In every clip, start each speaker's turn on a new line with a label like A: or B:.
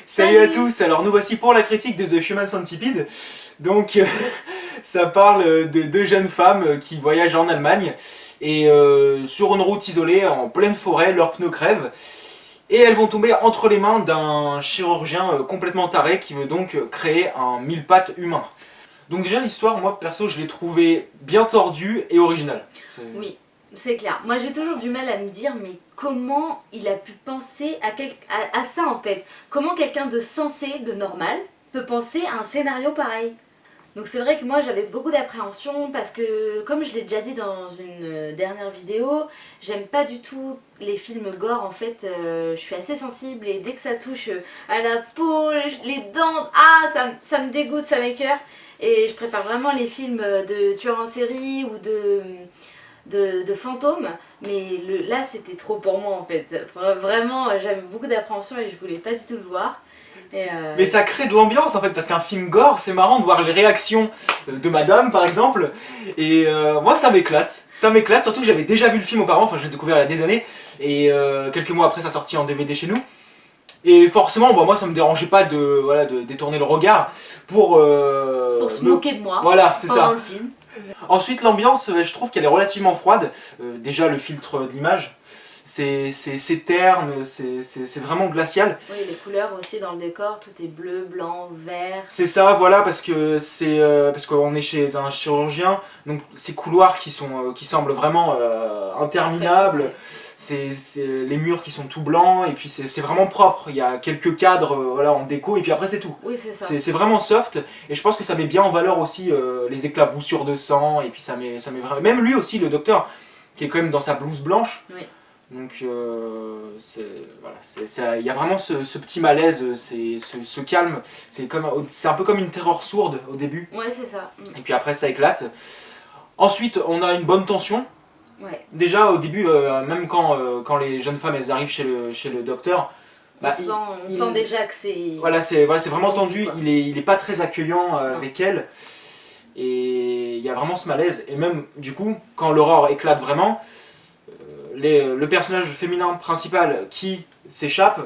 A: Salut à tous, alors nous voici pour la critique de The Human Centipede. Donc ça parle de deux jeunes femmes qui voyagent en Allemagne et sur une route isolée en pleine forêt, leurs pneus crèvent et elles vont tomber entre les mains d'un chirurgien complètement taré qui veut donc créer un mille pattes humain. Donc déjà l'histoire, moi perso je l'ai trouvée bien tordue et originale.
B: Oui, c'est clair. Moi j'ai toujours du mal à me dire mais comment il a pu penser à ça en fait. Comment quelqu'un de sensé, de normal, peut penser à un scénario pareil. Donc c'est vrai que moi j'avais beaucoup d'appréhension parce que comme je l'ai déjà dit dans une dernière vidéo, j'aime pas du tout les films gore en fait, je suis assez sensible et dès que ça touche à la peau, les dents, ça me dégoûte, ça m'écoeure. Et je préfère vraiment les films de tueurs en série ou de fantômes, mais là c'était trop pour moi en fait. Vraiment j'avais beaucoup d'appréhension et je voulais pas du tout le voir.
A: Mais ça crée de l'ambiance en fait, parce qu'un film gore, c'est marrant de voir les réactions de madame par exemple, et moi ça m'éclate, surtout que j'avais déjà vu le film auparavant, enfin je l'ai découvert il y a des années, et quelques mois après sa sortie en DVD chez nous, et forcément moi ça me dérangeait pas de détourner le regard pour
B: se moquer de moi
A: voilà, c'est
B: pendant
A: ça.
B: le film.
A: Ensuite l'ambiance, je trouve qu'elle est relativement froide, déjà le filtre de l'image, c'est terne, c'est vraiment glacial.
B: Oui, les couleurs aussi dans le décor, tout est bleu, blanc, vert.
A: C'est ça, voilà, parce qu'on est chez un chirurgien, donc ces couloirs qui semblent vraiment interminables, les murs qui sont tout blancs, et puis c'est vraiment propre. Il y a quelques cadres voilà, en déco, et puis après c'est tout.
B: Oui, c'est ça.
A: C'est vraiment soft, et je pense que ça met bien en valeur aussi les éclaboussures de sang, et puis ça met vraiment... Même lui aussi, le docteur, qui est quand même dans sa blouse blanche.
B: Oui.
A: Donc il y a vraiment ce petit malaise, ce calme, c'est un peu comme une terreur sourde au début.
B: Ouais, c'est ça.
A: Et puis après ça éclate. Ensuite on a une bonne tension.
B: Ouais.
A: Déjà au début, même quand les jeunes femmes elles arrivent chez le docteur,
B: on sent déjà que c'est...
A: Voilà, c'est vraiment tendu, il est pas très accueillant avec elle. Et il y a vraiment ce malaise. Et même du coup, quand l'horreur éclate vraiment, le personnage féminin principal qui s'échappe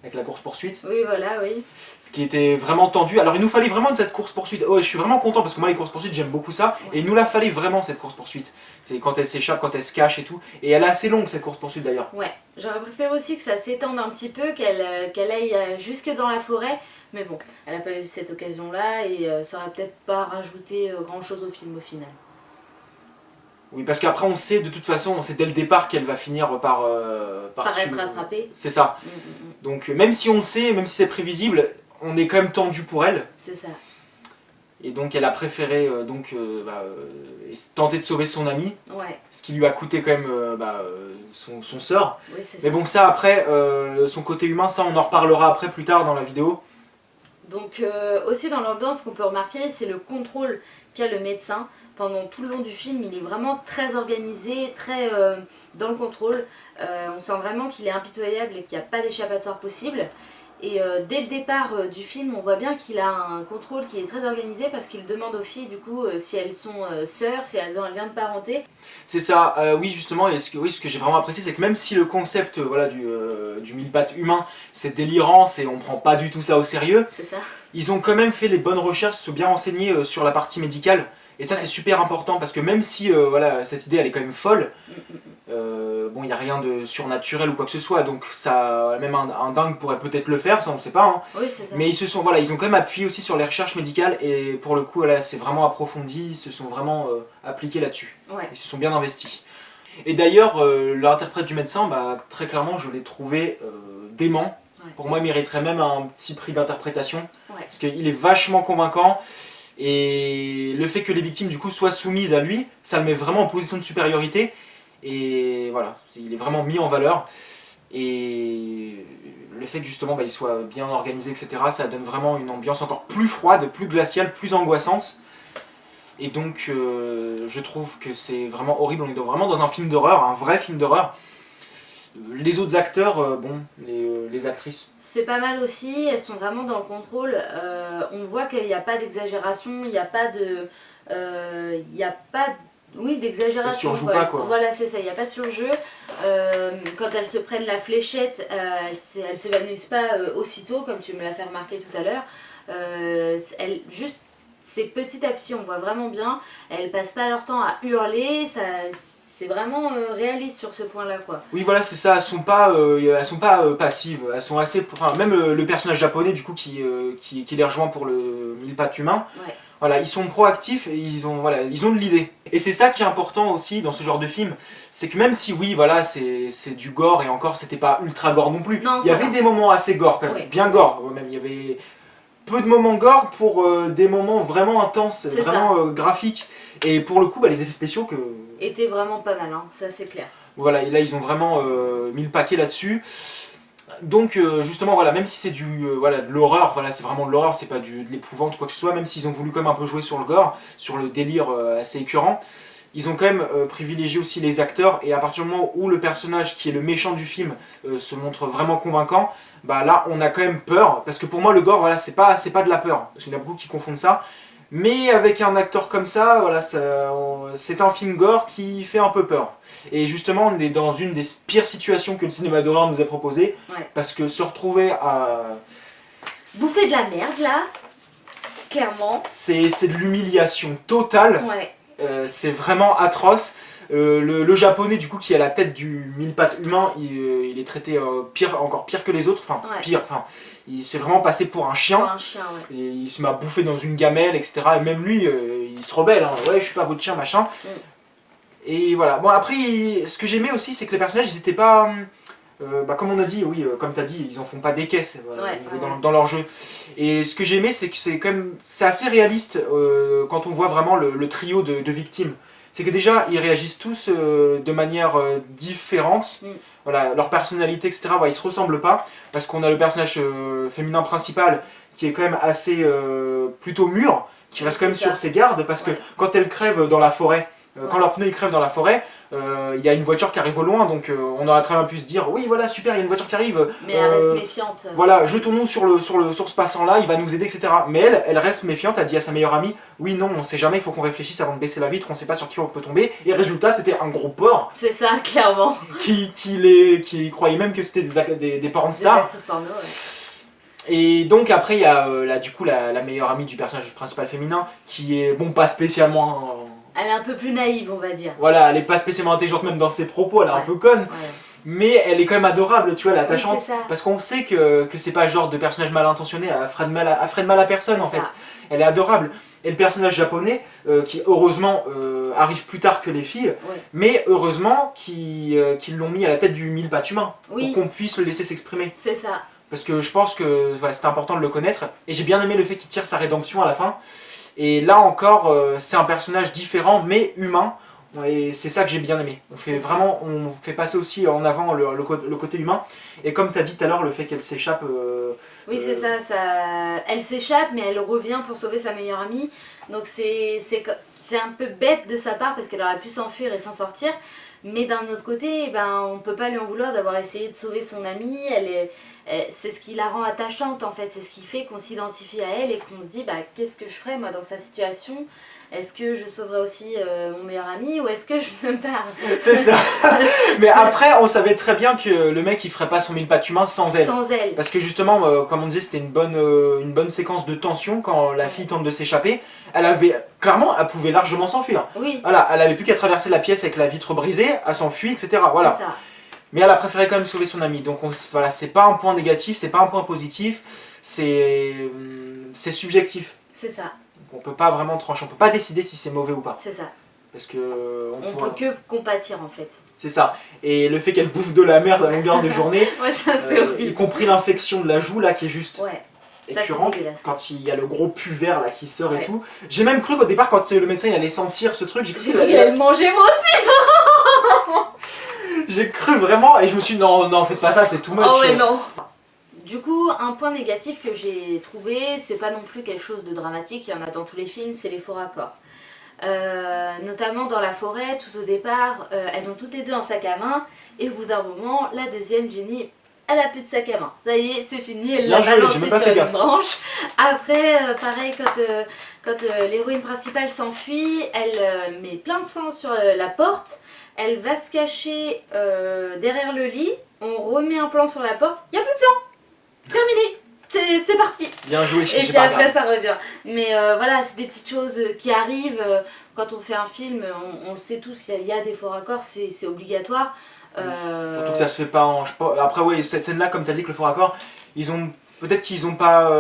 A: avec la course-poursuite.
B: Oui, voilà, oui.
A: Ce qui était vraiment tendu. Alors il nous fallait vraiment de cette course-poursuite. Oh, je suis vraiment content parce que moi les courses-poursuites j'aime beaucoup ça. Ouais. Et il nous la fallait vraiment cette course-poursuite. C'est quand elle s'échappe, quand elle se cache et tout. Et elle est assez longue cette course-poursuite d'ailleurs.
B: Ouais, j'aurais préféré aussi que ça s'étende un petit peu, qu'elle aille jusque dans la forêt. Mais bon, elle n'a pas eu cette occasion-là et ça aurait peut-être pas rajouté grand-chose au film au final.
A: Oui, parce qu'après on sait de toute façon, on sait dès le départ qu'elle va finir par
B: être attrapée.
A: C'est ça. Donc même si on sait, même si c'est prévisible, on est quand même tendu pour elle.
B: C'est ça.
A: Et donc elle a préféré tenter de sauver son ami,
B: ouais.
A: Ce qui lui a coûté quand même son sort.
B: Oui, c'est ça.
A: Mais bon ça après, son côté humain, ça on en reparlera après plus tard dans la vidéo.
B: Donc aussi dans l'ambiance qu'on peut remarquer, c'est le contrôle qu'a le médecin. Pendant tout le long du film, il est vraiment très organisé, très dans le contrôle. On sent vraiment qu'il est impitoyable et qu'il n'y a pas d'échappatoire possible. Et dès le départ du film, on voit bien qu'il a un contrôle qui est très organisé parce qu'il demande aux filles du coup si elles sont sœurs, si elles ont un lien de parenté.
A: C'est ça, oui justement, et ce que j'ai vraiment apprécié, c'est que même si le concept du mille pattes humain, c'est délirant, on prend pas du tout ça au sérieux,
B: ça.
A: Ils ont quand même fait les bonnes recherches, se sont bien renseignés sur la partie médicale. Et ça c'est super important parce que même si cette idée elle est quand même folle, bon il n'y a rien de surnaturel ou quoi que ce soit, donc ça, même un dingue pourrait peut-être le faire, ça on ne sait pas. Hein.
B: Oui, c'est ça.
A: Mais ils ont quand même appuyé aussi sur les recherches médicales et pour le coup c'est vraiment approfondi, ils se sont vraiment appliqués là-dessus.
B: Ouais.
A: Ils se sont bien investis. Et d'ailleurs l'interprète du médecin, très clairement je l'ai trouvé dément. Ouais. Pour moi il mériterait même un petit prix d'interprétation, parce qu'il est vachement convaincant. Et le fait que les victimes du coup soient soumises à lui, ça le met vraiment en position de supériorité. Et voilà, il est vraiment mis en valeur. Et le fait que justement il soit bien organisé, etc., ça donne vraiment une ambiance encore plus froide, plus glaciale, plus angoissante. Et donc je trouve que c'est vraiment horrible, on est vraiment dans un film d'horreur, un vrai film d'horreur. Les autres acteurs, les actrices.
B: C'est pas mal aussi, elles sont vraiment dans le contrôle. On voit qu'il n'y a pas d'exagération, il n'y a pas Oui, d'exagération.
A: Elle surjoue pas, quoi.
B: Voilà, c'est ça, il n'y a pas de surjeu. Quand elles se prennent la fléchette, elles s'évanouissent pas aussitôt, comme tu me l'as fait remarquer tout à l'heure. Juste, c'est petit à petit, on voit vraiment bien. Elles passent pas leur temps à hurler, c'est vraiment réaliste sur ce point-là, quoi.
A: Oui, voilà, c'est ça. Elles sont pas passives. Elles sont assez. Enfin, même le personnage japonais, du coup, qui les rejoint pour le mille pattes humain.
B: Ouais.
A: Voilà, ils sont proactifs et ils ont de l'idée. Et c'est ça qui est important aussi dans ce genre de film, c'est que même si oui, voilà, c'est du gore et encore, c'était pas ultra gore non plus.
B: Non,
A: il y avait des moments assez gore quand même,
B: oui.
A: bien gore même. Il y avait peu de moments gore pour des moments vraiment intenses, vraiment graphiques. Et pour le coup, les effets spéciaux
B: étaient vraiment pas mal, hein, ça c'est clair.
A: Voilà, et là ils ont vraiment mis le paquet là-dessus. Donc justement voilà, même si c'est de l'horreur, voilà, c'est vraiment de l'horreur, c'est pas de l'épouvante quoi que ce soit, même s'ils ont voulu quand même un peu jouer sur le gore, sur le délire assez écœurant, ils ont quand même privilégié aussi les acteurs, et à partir du moment où le personnage qui est le méchant du film se montre vraiment convaincant, bah là on a quand même peur, parce que pour moi le gore, voilà, c'est pas de la peur, parce qu'il y en a beaucoup qui confondent ça. Mais avec un acteur comme ça, voilà, c'est un film gore qui fait un peu peur. Et justement, on est dans une des pires situations que le cinéma d'horreur nous a proposé.
B: Ouais.
A: Parce que se retrouver à...
B: bouffer de la merde, là, clairement.
A: C'est de l'humiliation totale.
B: Ouais.
A: C'est vraiment atroce. Le japonais, du coup, qui est à la tête du mille pattes humain, il est traité encore pire que les autres. Enfin,
B: ouais.
A: Pire. Enfin, il se fait vraiment passer pour un chien.
B: Pour un chien, ouais.
A: Et il se met à bouffer dans une gamelle, etc. Et même lui, il se rebelle. Hein. Ouais, je suis pas votre chien, machin. Et voilà. Bon, après, ce que j'aimais aussi, c'est que les personnages, ils étaient pas... comme on a dit, oui, comme tu as dit, ils en font pas des caisses dans leur jeu. Et ce que j'aimais, c'est que c'est assez réaliste quand on voit vraiment le trio de victimes. C'est que déjà, ils réagissent tous de manière différente. Voilà, leur personnalité, etc., ils se ressemblent pas. Parce qu'on a le personnage féminin principal qui est quand même assez plutôt mûr, qui reste quand même sur ses gardes. Parce que quand elle crève dans la forêt, quand leur pneu il crève dans la forêt, il y a une voiture qui arrive au loin, donc on aurait très bien pu se dire oui voilà super, il y a une voiture qui arrive.
B: Mais elle reste méfiante.
A: Voilà, jetons-nous sur ce passant-là, il va nous aider, etc. Mais elle reste méfiante, elle dit à sa meilleure amie oui non, on sait jamais, il faut qu'on réfléchisse avant de baisser la vitre, on sait pas sur qui on peut tomber. Et résultat, c'était un gros porc.
B: C'est ça, clairement.
A: qui croyait même que c'était des porn stars.
B: Des actrices porno, ouais.
A: Et donc après il y a du coup la meilleure amie du personnage principal féminin qui est bon pas spécialement...
B: Elle est un peu plus naïve, on va dire.
A: Voilà, elle est pas spécialement intelligente même dans ses propos, elle est un peu conne. Mais elle est quand même adorable, tu vois, elle est attachante.
B: Oui,
A: parce qu'on sait que c'est pas le genre de personnage mal intentionné, elle ferait de mal à personne en fait. Elle est adorable. Et le personnage japonais, qui heureusement arrive plus tard que les filles, mais heureusement qu'ils l'ont mis à la tête du mille pattes humain, pour qu'on puisse le laisser s'exprimer.
B: C'est ça.
A: Parce que je pense que c'était important de le connaître. Et j'ai bien aimé le fait qu'il tire sa rédemption à la fin. Et là encore, c'est un personnage différent, mais humain. Et c'est ça que j'ai bien aimé. On fait passer aussi en avant le côté humain. Et comme tu as dit tout à l'heure, le fait qu'elle s'échappe...
B: oui, c'est ça. Elle s'échappe, mais elle revient pour sauver sa meilleure amie. Donc c'est un peu bête de sa part, parce qu'elle aurait pu s'enfuir et s'en sortir. Mais d'un autre côté, on peut pas lui en vouloir d'avoir essayé de sauver son amie. C'est ce qui la rend attachante en fait, c'est ce qui fait qu'on s'identifie à elle et qu'on se dit qu'est-ce que je ferais moi dans sa situation? Est-ce que je sauverais aussi mon meilleur ami ou est-ce que je me barre?
A: C'est ça. Mais après on savait très bien que le mec il ferait pas son mille pattes humain sans elle.
B: Sans elle.
A: Parce que justement, comme on disait, c'était une bonne séquence de tension quand la fille tente de s'échapper. Clairement, elle pouvait largement s'enfuir.
B: Oui.
A: Voilà, elle avait plus qu'à traverser la pièce avec la vitre brisée, elle s'enfuit, etc. Voilà.
B: C'est ça.
A: Mais elle a préféré quand même sauver son ami. Donc voilà, c'est pas un point négatif, c'est pas un point positif, c'est subjectif.
B: C'est ça.
A: Donc on peut pas vraiment trancher, on peut pas décider si c'est mauvais ou pas.
B: C'est ça.
A: Parce que
B: on peut que compatir en fait.
A: C'est ça. Et le fait qu'elle bouffe de la merde à longueur de journée,
B: ça, c'est horrible.
A: y compris l'infection de la joue là qui est juste écœurante,
B: ça,
A: quand il y a le gros pu vert là qui sort et tout. J'ai même cru qu'au départ quand le médecin il allait sentir ce truc, j'ai cru
B: qu'il allait le manger moi aussi.
A: J'ai cru vraiment et je me suis dit non faites pas ça, c'est too much.
B: Oh ouais non. Du coup, un point négatif que j'ai trouvé, c'est pas non plus quelque chose de dramatique, il y en a dans tous les films, c'est les faux raccords. Notamment dans la forêt, tout au départ, elles ont toutes les deux un sac à main, et au bout d'un moment, la deuxième, Jenny, elle a plus de sac à main. Ça y est, c'est fini, elle
A: Bien
B: l'a
A: joué, j'ai
B: balancé
A: même pas
B: sur
A: fait
B: une
A: gaffe.
B: branche. Après, pareil, quand l'héroïne principale s'enfuit, elle met plein de sang sur la porte. Elle va se cacher derrière le lit. On remet un plan sur la porte. Il n'y a plus de sang. Terminé. C'est parti.
A: Bien joué,
B: Et
A: j'ai
B: puis
A: pas
B: après
A: regardé.
B: ça revient. Mais voilà, c'est des petites choses qui arrivent. Quand on fait un film, on le sait tous, il y a des faux raccords, c'est obligatoire.
A: Surtout que ça se fait pas en... Après ouais, cette scène là comme tu as dit que le faux raccord, ils ont... Peut-être qu'ils ont pas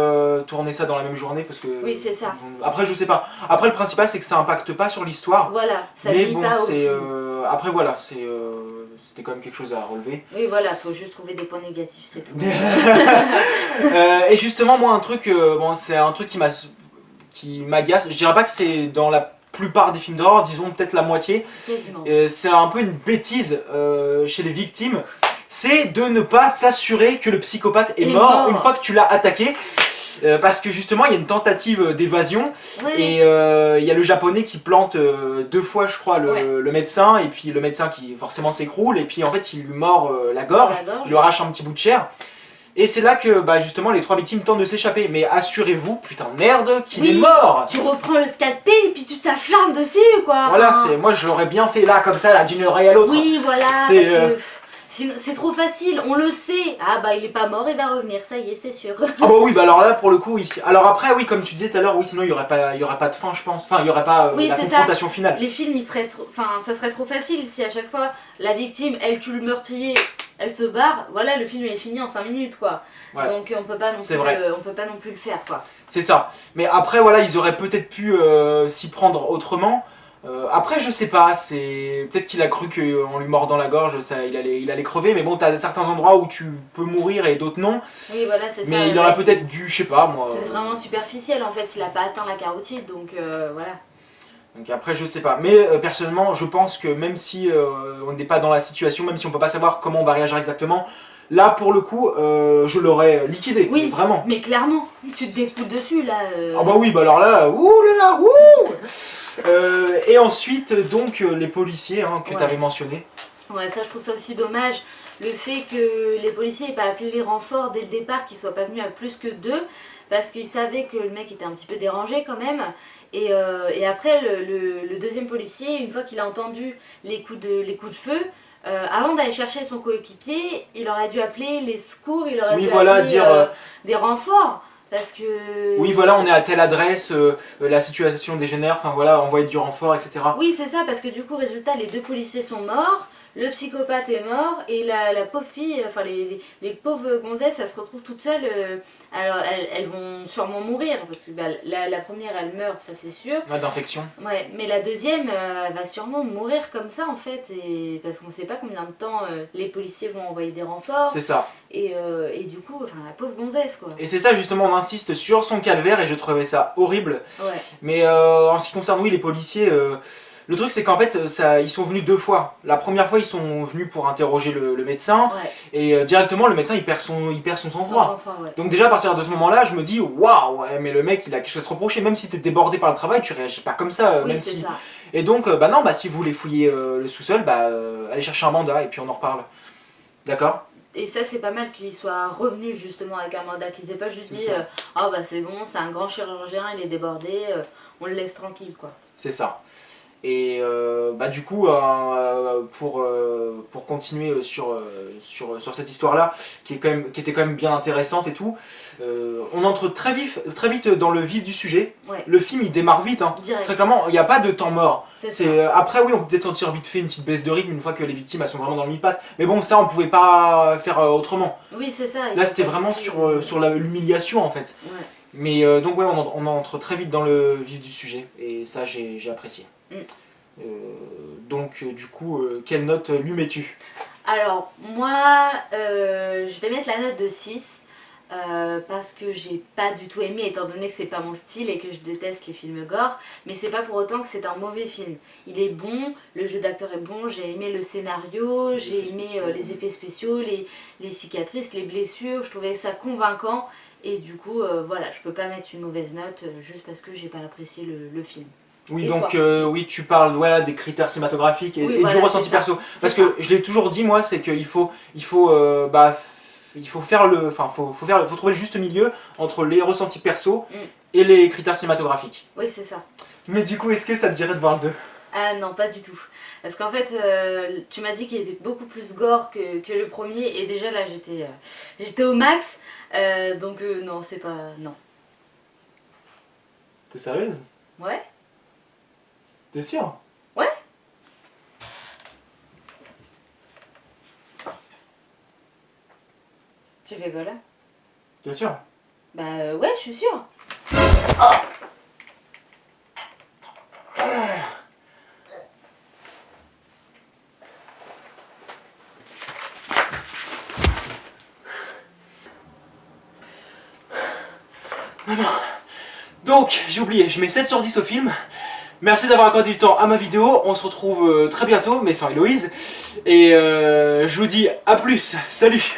A: tourné ça dans la même journée parce que...
B: Oui, c'est ça.
A: Après je sais pas. Après le principal c'est que ça impacte pas sur l'histoire.
B: Voilà, ça
A: Mais
B: nuit
A: bon
B: pas au
A: c'est...
B: film.
A: Après voilà, c'était quand même quelque chose à relever.
B: Oui, voilà, faut juste trouver des points négatifs, c'est tout.
A: Et justement moi un truc, bon c'est un truc qui m'agace. Je dirais pas que c'est dans la plupart des films d'horreur, disons peut-être la moitié.
B: Quasiment.
A: C'est un peu une bêtise chez les victimes, c'est de ne pas s'assurer que le psychopathe est mort une fois que tu l'as attaqué. Parce que justement il y a une tentative d'évasion et il y a le japonais qui plante 2 fois je crois le médecin et puis le médecin qui forcément s'écroule et puis en fait il lui mord la gorge, il lui arrache un petit bout de chair. Et c'est là que bah, justement les 3 victimes tentent de s'échapper. Mais assurez-vous, putain de merde, qu'il est mort.
B: Tu reprends le scalpel et puis tu t'acharnes dessus quoi.
A: Voilà,
B: enfin...
A: moi je l'aurais bien fait là comme ça, là, d'une oreille à l'autre.
B: Oui voilà,
A: C'est,
B: parce que c'est trop facile, on le sait. Ah bah il est pas mort, il va revenir, ça y est, c'est sûr.
A: Ah bah oui, bah alors là pour le coup oui. Alors après oui, comme tu disais tout à l'heure, oui sinon il y aurait pas de fin je pense. Enfin il y aurait pas
B: oui,
A: la confrontation finale.
B: Les films ils seraient ça serait trop facile si à chaque fois la victime elle tue le meurtrier, elle se barre, voilà le film est fini en 5 minutes quoi. Ouais. Donc on peut pas non plus le faire quoi.
A: C'est ça. Mais après voilà, ils auraient peut-être pu s'y prendre autrement. Après je sais pas, c'est peut-être qu'il a cru qu'en lui mordant la gorge il allait crever, mais bon t'as certains endroits où tu peux mourir et d'autres non.
B: Oui voilà c'est ça.
A: Mais il aurait peut-être dû, je sais pas moi.
B: C'est vraiment superficiel en fait, il a pas atteint la carotide donc voilà.
A: Donc après je sais pas, mais personnellement je pense que même si on n'est pas dans la situation, même si on peut pas savoir comment on va réagir exactement, là pour le coup je l'aurais liquidé,
B: oui,
A: vraiment.
B: Mais clairement, tu te défoules dessus là.
A: Ah bah oui, bah alors là, ouh là là, ouh et ensuite donc les policiers hein, que tu avais mentionné.
B: Ouais ça je trouve ça aussi dommage, le fait que les policiers n'aient pas appelé les renforts dès le départ, qu'ils soient pas venus à plus que 2, parce qu'ils savaient que le mec était un petit peu dérangé quand même. Et après le deuxième policier, une fois qu'il a entendu les coups de feu, avant d'aller chercher son coéquipier, il aurait dû appeler les secours, il aurait dû appeler des renforts. Parce que...
A: Oui voilà, on est à telle adresse, la situation dégénère, enfin voilà, envoyer du renfort, etc.
B: Oui c'est ça, parce que du coup résultat les 2 policiers sont morts, le psychopathe est mort et la pauvre fille, enfin les pauvres gonzesses, elles se retrouvent toutes seules. Alors elles vont sûrement mourir parce que bah, la première elle meurt, ça c'est sûr.
A: Ouais, d'infection.
B: Ouais, mais la deuxième va sûrement mourir comme ça en fait, et parce qu'on sait pas combien de temps les policiers vont envoyer des renforts.
A: C'est ça.
B: Et du coup, enfin, la pauvre gonzesse quoi.
A: Et c'est ça justement, on insiste sur son calvaire et je trouvais ça horrible.
B: Ouais.
A: Mais en ce qui concerne oui les policiers, le truc c'est qu'en fait ils sont venus 2 fois. La première fois ils sont venus pour interroger le médecin et directement le médecin il perd son sang-froid. Ouais. Donc déjà à partir de ce moment-là je me dis waouh, mais le mec il a quelque chose à se reprocher, même si t'es débordé par le travail tu réagis pas comme ça.
B: Oui,
A: même
B: si... ça.
A: Et donc bah non, bah si vous voulez fouiller le sous-sol, bah allez chercher un mandat et puis on en reparle. D'accord?
B: Et ça c'est pas mal qu'il soit revenu justement avec un mandat, qu'ils aient pas juste dit ah bah c'est bon, c'est un grand chirurgien, il est débordé, on le laisse tranquille quoi.
A: C'est ça. Et bah du coup pour continuer sur cette histoire là qui était quand même bien intéressante et tout, on entre très vite dans le vif du sujet. Le film il démarre vite hein. Très clairement il n'y a pas de temps mort. Après oui on peut peut-être sentir vite fait une petite baisse de rythme une fois que les victimes elles sont vraiment dans le mi-patte, mais bon ça on pouvait pas faire autrement.
B: Oui c'est ça.
A: Là c'était vraiment sur l'humiliation en fait.
B: Ouais.
A: Mais donc ouais on entre très vite dans le vif du sujet et ça j'ai apprécié. Donc du coup quelle note lui mets-tu?
B: Alors moi je vais mettre la note de 6 parce que j'ai pas du tout aimé étant donné que c'est pas mon style et que je déteste les films gore, mais c'est pas pour autant que c'est un mauvais film. Il est bon, le jeu d'acteur est bon, j'ai aimé le scénario, j'ai aimé les effets spéciaux, les cicatrices, les blessures, je trouvais ça convaincant et du coup voilà, je peux pas mettre une mauvaise note juste parce que j'ai pas apprécié le film.
A: Oui, et donc oui, tu parles voilà, des critères cinématographiques et,
B: oui,
A: et
B: voilà,
A: du ressenti perso. Parce que je l'ai toujours dit, moi, c'est qu'il faut il faut faire faut trouver le juste milieu entre les ressentis perso et les critères cinématographiques.
B: Oui, c'est ça.
A: Mais du coup, est-ce que ça te dirait de voir le 2?
B: Ah non, pas du tout. Parce qu'en fait, tu m'as dit qu'il était beaucoup plus gore que le premier, et déjà là j'étais au max, donc non, c'est pas... non.
A: T'es sérieuse?
B: Ouais.
A: T'es sûre?
B: Ouais. Tu fais quoi là?
A: T'es sûre?
B: Bah ouais, je suis sûre.
A: Maman. Donc, j'ai oublié, je mets 7 sur 10 au film. Merci d'avoir accordé du temps à ma vidéo. On se retrouve très bientôt, mais sans Héloïse. Et je vous dis à plus. Salut!